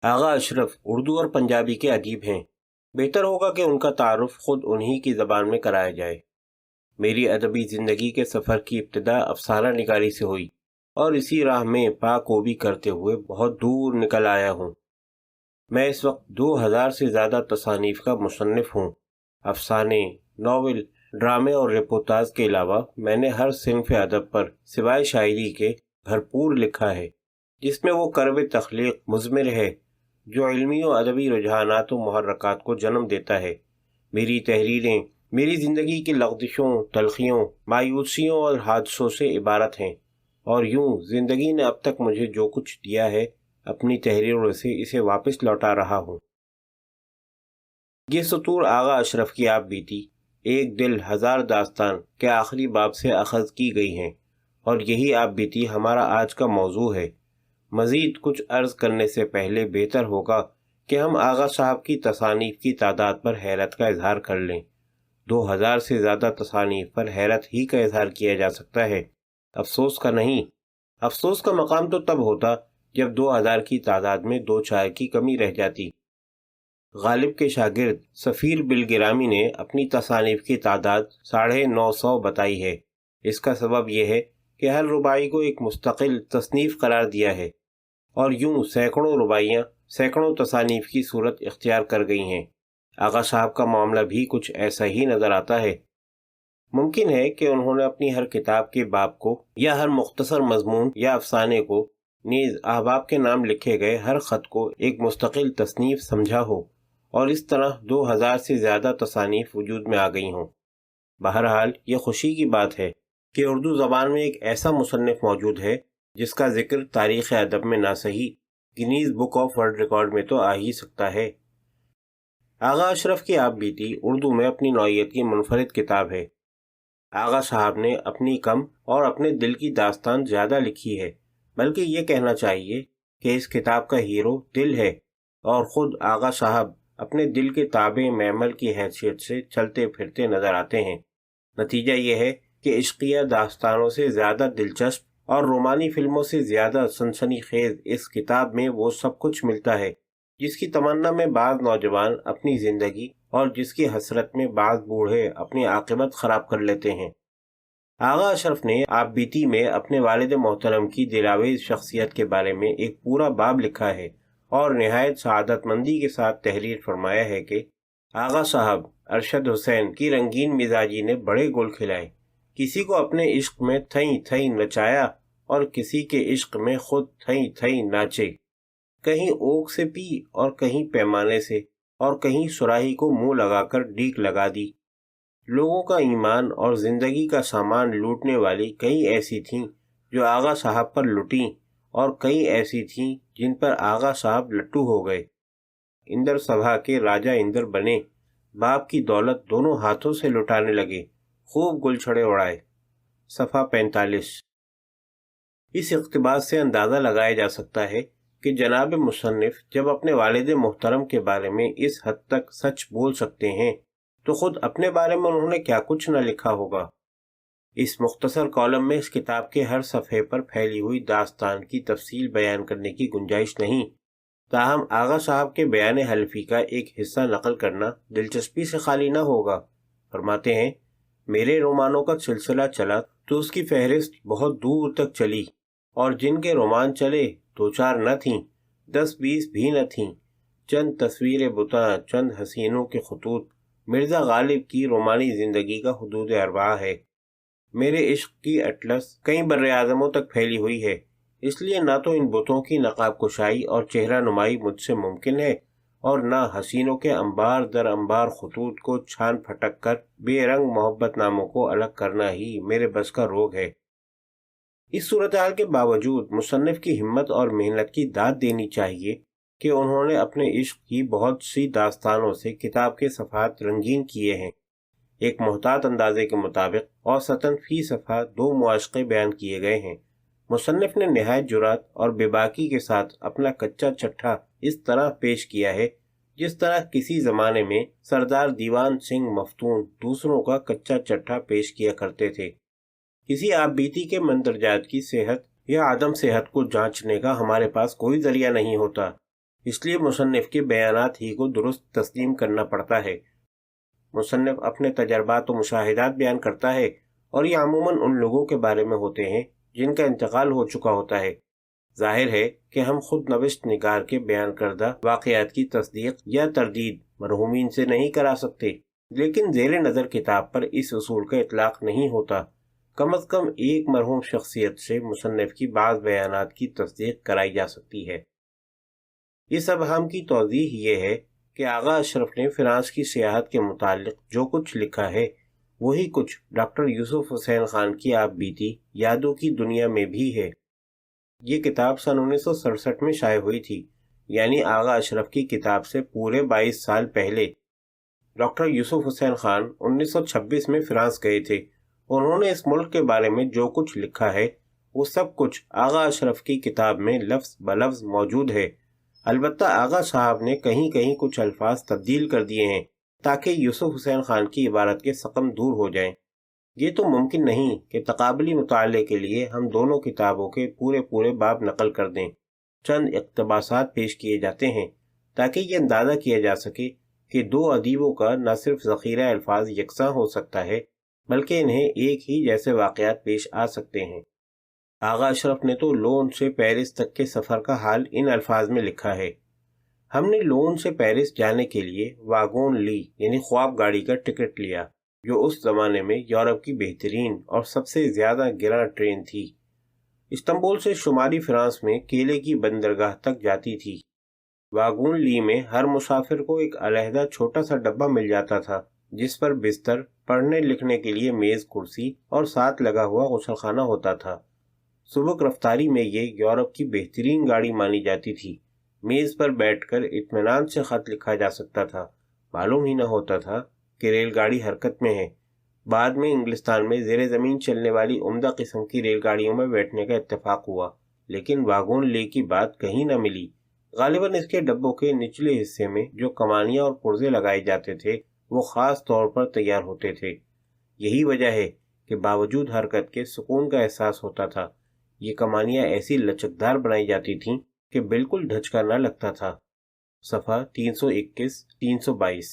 آغا اشرف اردو اور پنجابی کے ادیب ہیں۔ بہتر ہوگا کہ ان کا تعارف خود انہی کی زبان میں کرایا جائے۔ میری ادبی زندگی کے سفر کی ابتدا افسانہ نگاری سے ہوئی اور اسی راہ میں پاکوبی کرتے ہوئے بہت دور نکل آیا ہوں۔ میں اس وقت 2000 سے زیادہ تصانیف کا مصنف ہوں۔ افسانے، ناول، ڈرامے اور رپورتاج کے علاوہ میں نے ہر صنف ادب پر سوائے شاعری کے بھرپور لکھا ہے، جس میں وہ کرب تخلیق مضمر ہے جو علمی و ادبی رجحانات و محرکات کو جنم دیتا ہے۔ میری تحریریں میری زندگی کی لغزشوں، تلخیوں، مایوسیوں اور حادثوں سے عبارت ہیں، اور یوں زندگی نے اب تک مجھے جو کچھ دیا ہے اپنی تحریروں سے اسے واپس لوٹا رہا ہوں۔ یہ سطور آغا اشرف کی آپ بیتی ایک دل ہزار داستان کے آخری باب سے اخذ کی گئی ہیں، اور یہی آپ بیتی ہمارا آج کا موضوع ہے۔ مزید کچھ عرض کرنے سے پہلے بہتر ہوگا کہ ہم آغا صاحب کی تصانیف کی تعداد پر حیرت کا اظہار کر لیں۔ 2000 سے زیادہ تصانیف پر حیرت ہی کا اظہار کیا جا سکتا ہے، افسوس کا نہیں۔ افسوس کا مقام تو تب ہوتا جب 2000 کی تعداد میں 2-4 کی کمی رہ جاتی۔ غالب کے شاگرد سفیر بلگرامی نے اپنی تصانیف کی تعداد 950 بتائی ہے۔ اس کا سبب یہ ہے کہ ہر رباعی کو ایک مستقل تصنیف قرار دیا ہے، اور یوں سینکڑوں رباعیاں سینکڑوں تصانیف کی صورت اختیار کر گئی ہیں۔ آغا صاحب کا معاملہ بھی کچھ ایسا ہی نظر آتا ہے۔ ممکن ہے کہ انہوں نے اپنی ہر کتاب کے باب کو یا ہر مختصر مضمون یا افسانے کو نیز احباب کے نام لکھے گئے ہر خط کو ایک مستقل تصنیف سمجھا ہو، اور اس طرح 2000 سے زیادہ تصانیف وجود میں آ گئی ہوں۔ بہرحال یہ خوشی کی بات ہے کہ اردو زبان میں ایک ایسا مصنف موجود ہے جس کا ذکر تاریخ ادب میں نہ صحیح Guinness book of world record میں تو آ ہی سکتا ہے۔ آغا اشرف کی آپ بیتی اردو میں اپنی نوعیت کی منفرد کتاب ہے۔ آغا صاحب نے اپنی کم اور اپنے دل کی داستان زیادہ لکھی ہے، بلکہ یہ کہنا چاہیے کہ اس کتاب کا ہیرو دل ہے، اور خود آغا صاحب اپنے دل کے تابع معمل کی حیثیت سے چلتے پھرتے نظر آتے ہیں۔ نتیجہ یہ ہے کہ عشقیہ داستانوں سے زیادہ دلچسپ اور رومانی فلموں سے زیادہ سنسنی خیز اس کتاب میں وہ سب کچھ ملتا ہے جس کی تمنا میں بعض نوجوان اپنی زندگی اور جس کی حسرت میں بعض بوڑھے اپنی عاقبت خراب کر لیتے ہیں۔ آغا اشرف نے آپ بیتی میں اپنے والد محترم کی دلاویز شخصیت کے بارے میں ایک پورا باب لکھا ہے، اور نہایت سعادت مندی کے ساتھ تحریر فرمایا ہے کہ آغا صاحب ارشد حسین کی رنگین مزاجی نے بڑے گل کھلائے، کسی کو اپنے عشق میں تھئی تھئی نچایا اور کسی کے عشق میں خود تھئی تھئی ناچے، کہیں اوک سے پی اور کہیں پیمانے سے، اور کہیں سراہی کو منہ لگا کر ڈیک لگا دی۔ لوگوں کا ایمان اور زندگی کا سامان لوٹنے والی کئی ایسی تھیں جو آغا صاحب پر لٹیں، اور کئی ایسی تھیں جن پر آغا صاحب لٹو ہو گئے۔ اندر سبھا کے راجہ اندر بنے، باپ کی دولت دونوں ہاتھوں سے لٹانے لگے، خوب گل چھڑے اڑائے۔ صفحہ 45۔ اس اقتباس سے اندازہ لگایا جا سکتا ہے کہ جناب مصنف جب اپنے والد محترم کے بارے میں اس حد تک سچ بول سکتے ہیں تو خود اپنے بارے میں انہوں نے کیا کچھ نہ لکھا ہوگا۔ اس مختصر کالم میں اس کتاب کے ہر صفحے پر پھیلی ہوئی داستان کی تفصیل بیان کرنے کی گنجائش نہیں، تاہم آغا صاحب کے بیان حلفی کا ایک حصہ نقل کرنا دلچسپی سے خالی نہ ہوگا۔ فرماتے ہیں، میرے رومانوں کا سلسلہ چلا تو اس کی فہرست بہت دور تک چلی، اور جن کے رومان چلے 2-4 نہ تھیں، 10-20 بھی نہ تھیں۔ چند تصویر بتاں، چند حسینوں کے خطوط مرزا غالب کی رومانی زندگی کا حدود اربعہ ہے۔ میرے عشق کی اٹلس کئی بر اعظموں تک پھیلی ہوئی ہے، اس لیے نہ تو ان بتوں کی نقاب کشائی اور چہرہ نمائی مجھ سے ممکن ہے، اور نہ حسینوں کے انبار در انبار خطوط کو چھان پھٹک کر بے رنگ محبت ناموں کو الگ کرنا ہی میرے بس کا روگ ہے۔ اس صورتحال کے باوجود مصنف کی ہمت اور محنت کی داد دینی چاہیے کہ انہوں نے اپنے عشق کی بہت سی داستانوں سے کتاب کے صفحات رنگین کیے ہیں۔ ایک محتاط اندازے کے مطابق اوسطاً فی صفحہ 2 معاشقے بیان کیے گئے ہیں۔ مصنف نے نہایت جرات اور بے باکی کے ساتھ اپنا کچا چٹھا اس طرح پیش کیا ہے جس طرح کسی زمانے میں سردار دیوان سنگھ مفتون دوسروں کا کچا چٹھا پیش کیا کرتے تھے۔ کسی آپ بیتی کے مندرجات کی صحت یا عدم صحت کو جانچنے کا ہمارے پاس کوئی ذریعہ نہیں ہوتا، اس لیے مصنف کے بیانات ہی کو درست تسلیم کرنا پڑتا ہے۔ مصنف اپنے تجربات و مشاہدات بیان کرتا ہے اور یہ عموماً ان لوگوں کے بارے میں ہوتے ہیں جن کا انتقال ہو چکا ہوتا ہے۔ ظاہر ہے کہ ہم خود نوشت نگار کے بیان کردہ واقعات کی تصدیق یا تردید مرحومین سے نہیں کرا سکتے، لیکن زیر نظر کتاب پر اس اصول کا اطلاق نہیں ہوتا۔ کم از کم ایک مرحوم شخصیت سے مصنف کی بعض بیانات کی تصدیق کرائی جا سکتی ہے۔ اس ابہام کی توضیح یہ ہے کہ آغا اشرف نے فرانس کی سیاحت کے متعلق جو کچھ لکھا ہے وہی کچھ ڈاکٹر یوسف حسین خان کی آپ بیتی یادوں کی دنیا میں بھی ہے۔ یہ کتاب سن 1967 میں شائع ہوئی تھی، یعنی آغا اشرف کی کتاب سے پورے 22 سال پہلے۔ ڈاکٹر یوسف حسین خان 1926 میں فرانس گئے تھے۔ انہوں نے اس ملک کے بارے میں جو کچھ لکھا ہے وہ سب کچھ آغا اشرف کی کتاب میں لفظ بلفظ موجود ہے۔ البتہ آغا صاحب نے کہیں کہیں کچھ الفاظ تبدیل کر دیے ہیں تاکہ یوسف حسین خان کی عبارت کے سقم دور ہو جائیں۔ یہ تو ممکن نہیں کہ تقابلی مطالعے کے لیے ہم دونوں کتابوں کے پورے باب نقل کر دیں۔ چند اقتباسات پیش کیے جاتے ہیں تاکہ یہ اندازہ کیا جا سکے کہ دو ادیبوں کا نہ صرف ذخیرہ الفاظ یکساں ہو سکتا ہے بلکہ انہیں ایک ہی جیسے واقعات پیش آ سکتے ہیں۔ آغا اشرف نے تو لون سے پیرس تک کے سفر کا حال ان الفاظ میں لکھا ہے: ہم نے لون سے پیرس جانے کے لیے واگون لی یعنی خواب گاڑی کا ٹکٹ لیا، جو اس زمانے میں یورپ کی بہترین اور سب سے زیادہ گراں ٹرین تھی۔ استنبول سے شمالی فرانس میں کیلے کی بندرگاہ تک جاتی تھی۔ واگون لی میں ہر مسافر کو ایک علیحدہ چھوٹا سا ڈبہ مل جاتا تھا جس پر بستر، پڑھنے لکھنے کے لیے میز کرسی اور ساتھ لگا ہوا غسل خانہ ہوتا تھا۔ سبک رفتاری میں یہ یورپ کی بہترین گاڑی مانی جاتی تھی۔ میز پر بیٹھ کر اطمینان سے خط لکھا جا سکتا تھا، معلوم ہی نہ ہوتا تھا کہ ریل گاڑی حرکت میں ہے۔ بعد میں انگلستان میں زیر زمین چلنے والی عمدہ قسم کی ریل گاڑیوں میں بیٹھنے کا اتفاق ہوا، لیکن واگون لے کی بات کہیں نہ ملی۔ غالباً اس کے ڈبوں کے نچلے حصے میں جو کمانیاں اور پرزے لگائے جاتے تھے وہ خاص طور پر تیار ہوتے تھے۔ یہی وجہ ہے کہ باوجود حرکت کے سکون کا احساس ہوتا تھا۔ یہ کمانیاں ایسی لچکدار بنائی جاتی تھیں کہ بالکل دھچکا نہ لگتا تھا۔ صفحہ 321-322۔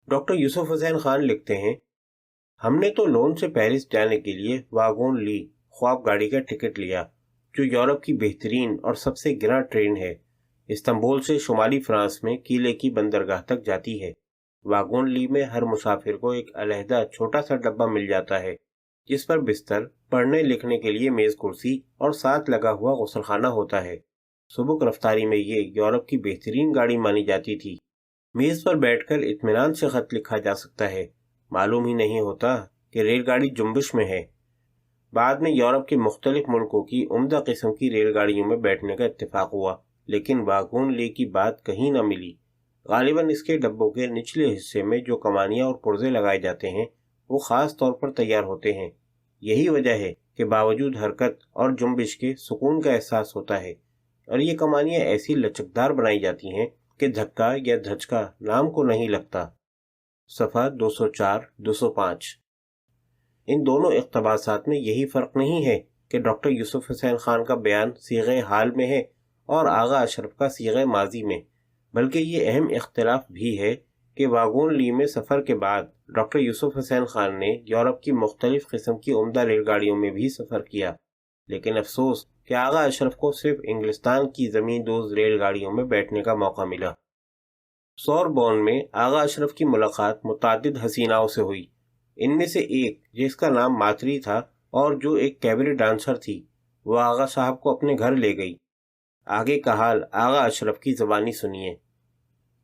ڈاکٹر یوسف حسین خان لکھتے ہیں: ہم نے تو لون سے پیرس جانے کے لیے واگون لی، خواب گاڑی کا ٹکٹ لیا، جو یورپ کی بہترین اور سب سے گراں ٹرین ہے۔ استنبول سے شمالی فرانس میں کیلے کی بندرگاہ تک جاتی ہے۔ واگون لی میں ہر مسافر کو ایک علیحدہ چھوٹا سا ڈبہ مل جاتا ہے جس پر بستر، پڑھنے لکھنے کے لیے میز کرسی اور ساتھ لگا ہوا غسل خانہ ہوتا ہے۔ سبک رفتاری میں یہ یورپ کی بہترین گاڑی مانی جاتی تھی۔ میز پر بیٹھ کر اطمینان سے خط لکھا جا سکتا ہے، معلوم ہی نہیں ہوتا کہ ریل گاڑی جنبش میں ہے۔ بعد میں یورپ کے مختلف ملکوں کی عمدہ قسم کی ریل گاڑیوں میں بیٹھنے کا اتفاق ہوا، لیکن واگون لے کی بات کہیں نہ ملی۔ غالباً اس کے ڈبوں کے نچلے حصے میں جو کمانیاں اور پرزے لگائے جاتے ہیں وہ خاص طور پر تیار ہوتے ہیں۔ یہی وجہ ہے کہ باوجود حرکت اور جنبش کے سکون کا احساس ہوتا ہے، اور یہ کمانیاں ایسی لچکدار بنائی جاتی ہیں کہ دھکا یا دھچکا نام کو نہیں لگتا۔ صفحہ 204-205۔ ان دونوں اقتباسات میں یہی فرق نہیں ہے کہ ڈاکٹر یوسف حسین خان کا بیان صیغہ حال میں ہے اور آغا اشرف کا صیغہ ماضی میں، بلکہ یہ اہم اختلاف بھی ہے کہ واگون لی میں سفر کے بعد ڈاکٹر یوسف حسین خان نے یورپ کی مختلف قسم کی عمدہ ریل گاڑیوں میں بھی سفر کیا، لیکن افسوس کہ آغا اشرف کو صرف انگلستان کی زمین دوز ریل گاڑیوں میں بیٹھنے کا موقع ملا۔ سوربون میں آغا اشرف کی ملاقات متعدد حسیناؤں سے ہوئی۔ ان میں سے ایک، جس کا نام ماتری تھا اور جو ایک کیبرے ڈانسر تھی، وہ آغا صاحب کو اپنے گھر لے گئی۔ آگے کا حال آغا اشرف کی زبانی سنیے۔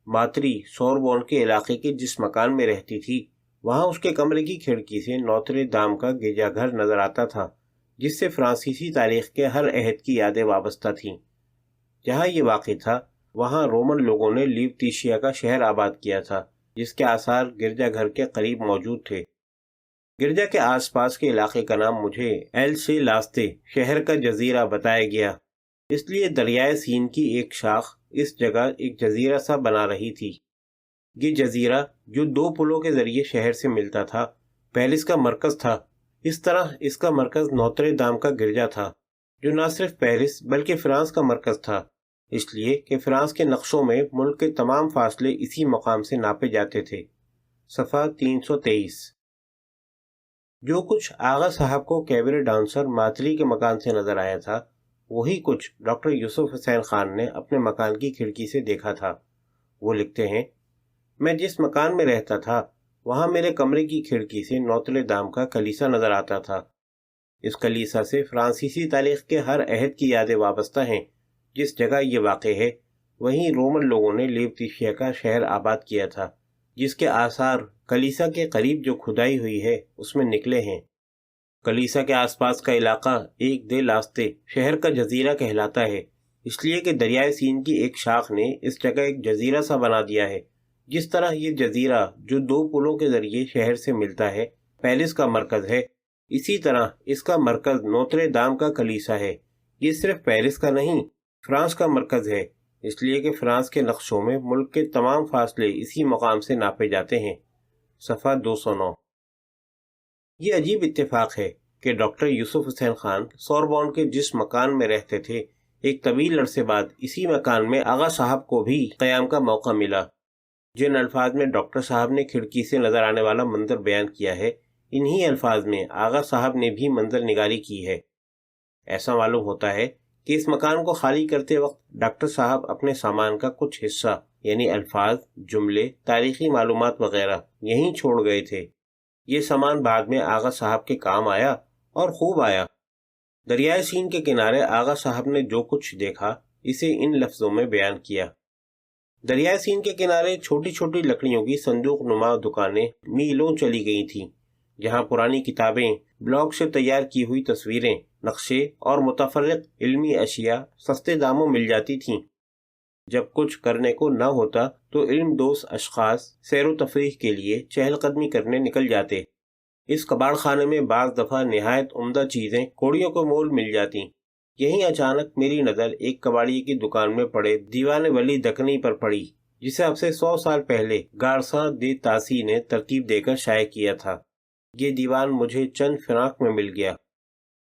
ماتری سوربون کے علاقے کے جس مکان میں رہتی تھی وہاں اس کے کمرے کی کھڑکی سے نوترے دام کا گرجا گھر نظر آتا تھا، جس سے فرانسیسی تاریخ کے ہر عہد کی یادیں وابستہ تھیں۔ جہاں یہ واقع تھا وہاں رومن لوگوں نے لیوتیشیا کا شہر آباد کیا تھا، جس کے آثار گرجا گھر کے قریب موجود تھے۔ گرجا کے آس پاس کے علاقے کا نام مجھے ایل سے لاستے، شہر کا جزیرہ، بتایا گیا، اس لیے دریائے سین کی ایک شاخ اس جگہ ایک جزیرہ سا بنا رہی تھی۔ یہ جزیرہ جو 2 پلوں کے ذریعے شہر سے ملتا تھا، پیرس کا مرکز تھا۔ اس طرح اس کا مرکز نوترے دام کا گرجا تھا، جو نہ صرف پیرس بلکہ فرانس کا مرکز تھا۔ اس لیے کہ فرانس کے نقشوں میں ملک کے تمام فاصلے اسی مقام سے ناپے جاتے تھے۔ صفحہ 323۔ جو کچھ آغا صاحب کو کیبرے ڈانسر ماتری کے مکان سے نظر آیا تھا، وہی کچھ ڈاکٹر یوسف حسین خان نے اپنے مکان کی کھڑکی سے دیکھا تھا۔ وہ لکھتے ہیں، میں جس مکان میں رہتا تھا وہاں میرے کمرے کی کھڑکی سے نوترے دام کا کلیسا نظر آتا تھا۔ اس کلیسا سے فرانسیسی تاریخ کے ہر عہد کی یادیں وابستہ ہیں۔ جس جگہ یہ واقع ہے وہیں رومن لوگوں نے لیوتیشیا کا شہر آباد کیا تھا، جس کے آثار کلیسا کے قریب جو کھدائی ہوئی ہے اس میں نکلے ہیں۔ کلیسا کے آس پاس کا علاقہ ایک دے لاستے شہر کا جزیرہ کہلاتا ہے، اس لیے کہ دریائے سین کی ایک شاخ نے اس جگہ ایک جزیرہ سا بنا دیا ہے۔ جس طرح یہ جزیرہ جو دو پلوں کے ذریعے شہر سے ملتا ہے پیرس کا مرکز ہے، اسی طرح اس کا مرکز نوترے دام کا کلیسا ہے۔ یہ صرف پیرس کا نہیں، فرانس کا مرکز ہے، اس لیے کہ فرانس کے نقشوں میں ملک کے تمام فاصلے اسی مقام سے ناپے جاتے ہیں۔ صفحہ 209۔ یہ عجیب اتفاق ہے کہ ڈاکٹر یوسف حسین خان سوربون کے جس مکان میں رہتے تھے، ایک طویل عرصے بعد اسی مکان میں آغا صاحب کو بھی قیام کا موقع ملا۔ جن الفاظ میں ڈاکٹر صاحب نے کھڑکی سے نظر آنے والا منظر بیان کیا ہے، انہی الفاظ میں آغا صاحب نے بھی منظر نگاری کی ہے۔ ایسا معلوم ہوتا ہے کہ اس مکان کو خالی کرتے وقت ڈاکٹر صاحب اپنے سامان کا کچھ حصہ یعنی الفاظ، جملے، تاریخی معلومات وغیرہ یہیں چھوڑ گئے تھے۔ یہ سامان بعد میں آغا صاحب کے کام آیا اور خوب آیا۔ دریائے سین کے کنارے آغا صاحب نے جو کچھ دیکھا اسے ان لفظوں میں بیان کیا۔ دریائے سین کے کنارے چھوٹی چھوٹی لکڑیوں کی صندوق نما دکانیں میلوں چلی گئی تھیں، جہاں پرانی کتابیں، بلاک سے تیار کی ہوئی تصویریں، نقشے اور متفرق علمی اشیاء سستے داموں مل جاتی تھیں۔ جب کچھ کرنے کو نہ ہوتا تو علم دوست اشخاص سیر و تفریح کے لیے چہل قدمی کرنے نکل جاتے۔ اس کباڑ خانے میں بعض دفعہ نہایت عمدہ چیزیں کوڑیوں کو مول مل جاتی۔ یہیں اچانک میری نظر ایک کباڑی کی دکان میں پڑے دیوان ولی دکنی پر پڑی، جسے اب سے 100 سال پہلے گارساں دے تاسی نے ترتیب دے کر شائع کیا تھا۔ یہ دیوان مجھے چند فرانک میں مل گیا۔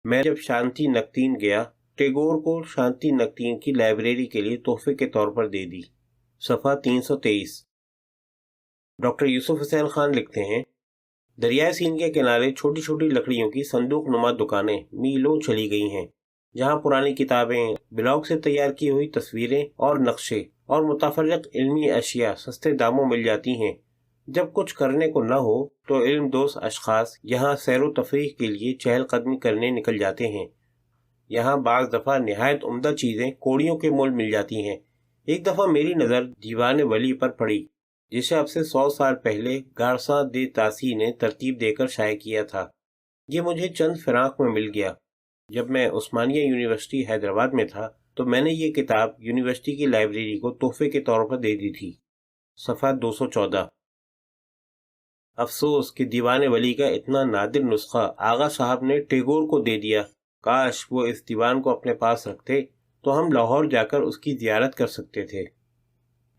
میں جب شانتی نکتین گیا، ٹیگور کو شانتی نکتین کی لائبریری کے لیے تحفے کے طور پر دے دی۔ صفحہ 323۔ ڈاکٹر یوسف حسین خان لکھتے ہیں، دریائے سین کے کنارے چھوٹی چھوٹی لکڑیوں کی صندوق نما دکانیں میلوں چلی گئی ہیں، جہاں پرانی کتابیں، بلاک سے تیار کی ہوئی تصویریں اور نقشے اور متفرق علمی اشیاء سستے داموں مل جاتی ہیں۔ جب کچھ کرنے کو نہ ہو تو علم دوست اشخاص یہاں سیر و تفریح کے لیے چہل قدمی کرنے نکل جاتے ہیں۔ یہاں بعض دفعہ نہایت عمدہ چیزیں کوڑیوں کے مول مل جاتی ہیں۔ ایک دفعہ میری نظر دیوان ولی پر پڑی، جسے اب سے 100 سال پہلے گارساں دے تاسی نے ترتیب دے کر شائع کیا تھا۔ یہ مجھے چند فرانک میں مل گیا۔ جب میں عثمانیہ یونیورسٹی حیدرآباد میں تھا تو میں نے یہ کتاب یونیورسٹی کی لائبریری کو تحفے کے طور پر دے دی تھی۔ صفحہ 214۔ افسوس کہ دیوان ولی کا اتنا نادر نسخہ آغا صاحب نے ٹیگور کو دے دیا۔ کاش وہ اس دیوان کو اپنے پاس رکھتے تو ہم لاہور جا کر اس کی زیارت کر سکتے تھے۔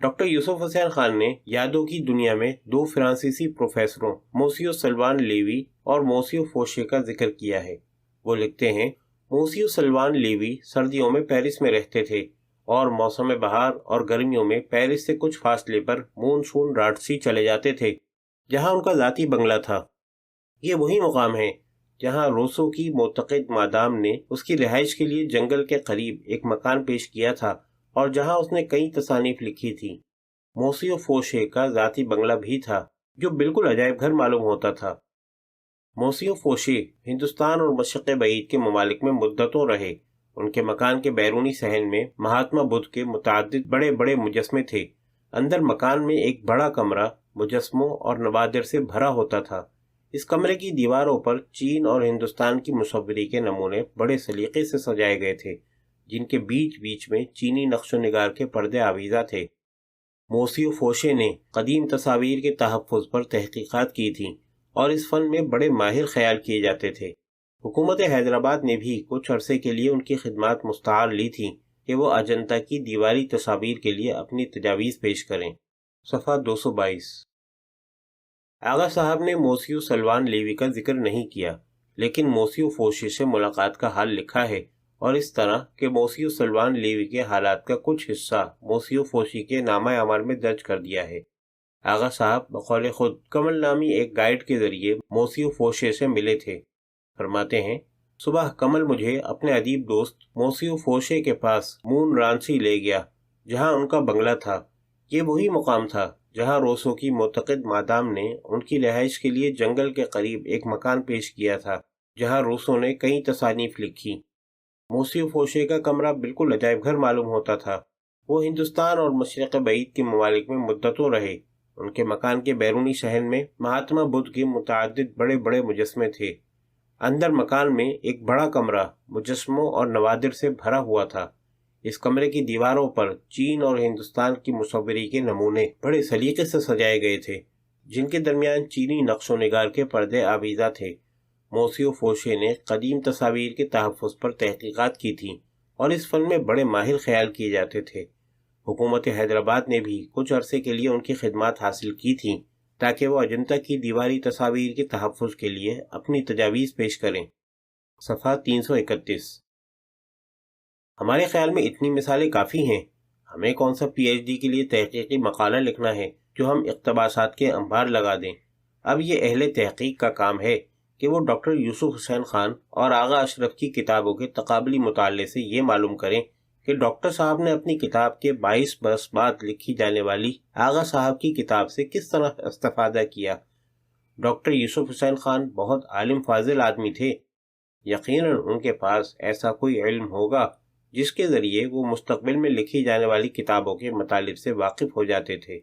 ڈاکٹر یوسف حسین خان نے یادوں کی دنیا میں 2 فرانسیسی پروفیسروں موسیو سلوان لیوی اور موسیو فوشے کا ذکر کیا ہے۔ وہ لکھتے ہیں، موسیو سلوان لیوی سردیوں میں پیرس میں رہتے تھے اور موسم بہار اور گرمیوں میں پیرس سے کچھ فاصلے پر مونسون راٹسی چلے جاتے تھے، جہاں ان کا ذاتی بنگلہ تھا۔ یہ وہی مقام ہے جہاں روسو کی معتقد مادام نے اس کی رہائش کے لیے جنگل کے قریب ایک مکان پیش کیا تھا اور جہاں اس نے کئی تصانیف لکھی تھی۔ موسیو فوشے کا ذاتی بنگلہ بھی تھا، جو بالکل عجائب گھر معلوم ہوتا تھا۔ موسیو فوشے ہندوستان اور مشرق بعید کے ممالک میں مدتوں رہے۔ ان کے مکان کے بیرونی صحن میں مہاتما بدھ کے متعدد بڑے بڑے مجسمے تھے۔ اندر مکان میں ایک بڑا کمرہ مجسموں اور نوادر سے بھرا ہوتا تھا۔ اس کمرے کی دیواروں پر چین اور ہندوستان کی مصوری کے نمونے بڑے سلیقے سے سجائے گئے تھے، جن کے بیچ بیچ میں چینی نقش و نگار کے پردے آویزاں تھے۔ موسیو فوشے نے قدیم تصاویر کے تحفظ پر تحقیقات کی تھیں اور اس فن میں بڑے ماہر خیال کیے جاتے تھے۔ حکومت حیدرآباد نے بھی کچھ عرصے کے لیے ان کی خدمات مستعار لی تھیں کہ وہ اجنتا کی دیواری تصاویر کے لیے اپنی تجاویز پیش کریں۔ صفحہ 222۔ آغا صاحب نے موسیو سلوان لیوی کا ذکر نہیں کیا، لیکن موسیو فوشے سے ملاقات کا حال لکھا ہے اور اس طرح کہ موسیو سلوان لیوی کے حالات کا کچھ حصہ موسیو فوشی کے نامہ اعمال میں درج کر دیا ہے۔ آغا صاحب بقول خود کمل نامی ایک گائیڈ کے ذریعے موسیو فوشے سے ملے تھے۔ فرماتے ہیں، صبح کمل مجھے اپنے ادیب دوست موسیو فوشے کے پاس مون رانسی لے گیا، جہاں ان کا بنگلہ تھا۔ یہ وہی مقام تھا جہاں روسو کی معتقد مادام نے ان کی رہائش کے لیے جنگل کے قریب ایک مکان پیش کیا تھا، جہاں روسو نے کئی تصانیف لکھی۔ موسیو فوشے کا کمرہ بالکل عجائب گھر معلوم ہوتا تھا۔ وہ ہندوستان اور مشرق بعید کے ممالک میں مدتوں رہے۔ ان کے مکان کے بیرونی صحن میں مہاتما بدھ کے متعدد بڑے بڑے مجسمے تھے۔ اندر مکان میں ایک بڑا کمرہ مجسموں اور نوادر سے بھرا ہوا تھا۔ اس کمرے کی دیواروں پر چین اور ہندوستان کی مصوری کے نمونے بڑے سلیقے سے سجائے گئے تھے، جن کے درمیان چینی نقش و نگار کے پردے آویزاں تھے۔ موسیو فوشے نے قدیم تصاویر کے تحفظ پر تحقیقات کی تھیں اور اس فن میں بڑے ماہر خیال کیے جاتے تھے۔ حکومت حیدرآباد نے بھی کچھ عرصے کے لیے ان کی خدمات حاصل کی تھیں تاکہ وہ اجنتا کی دیواری تصاویر کے تحفظ کے لیے اپنی تجاویز پیش کریں۔ صفحہ 331۔ ہمارے خیال میں اتنی مثالیں کافی ہیں۔ ہمیں کون سا پی ایچ ڈی کے لیے تحقیقی مقالہ لکھنا ہے جو ہم اقتباسات کے انبار لگا دیں۔ اب یہ اہل تحقیق کا کام ہے کہ وہ ڈاکٹر یوسف حسین خان اور آغا اشرف کی کتابوں کے تقابلی مطالعے سے یہ معلوم کریں کہ ڈاکٹر صاحب نے اپنی کتاب کے 22 برس بعد لکھی جانے والی آغا صاحب کی کتاب سے کس طرح استفادہ کیا۔ ڈاکٹر یوسف حسین خان بہت عالم فاضل آدمی تھے۔ یقیناً ان کے پاس ایسا کوئی علم ہوگا جس کے ذریعے وہ مستقبل میں لکھی جانے والی کتابوں کے مطالب سے واقف ہو جاتے تھے۔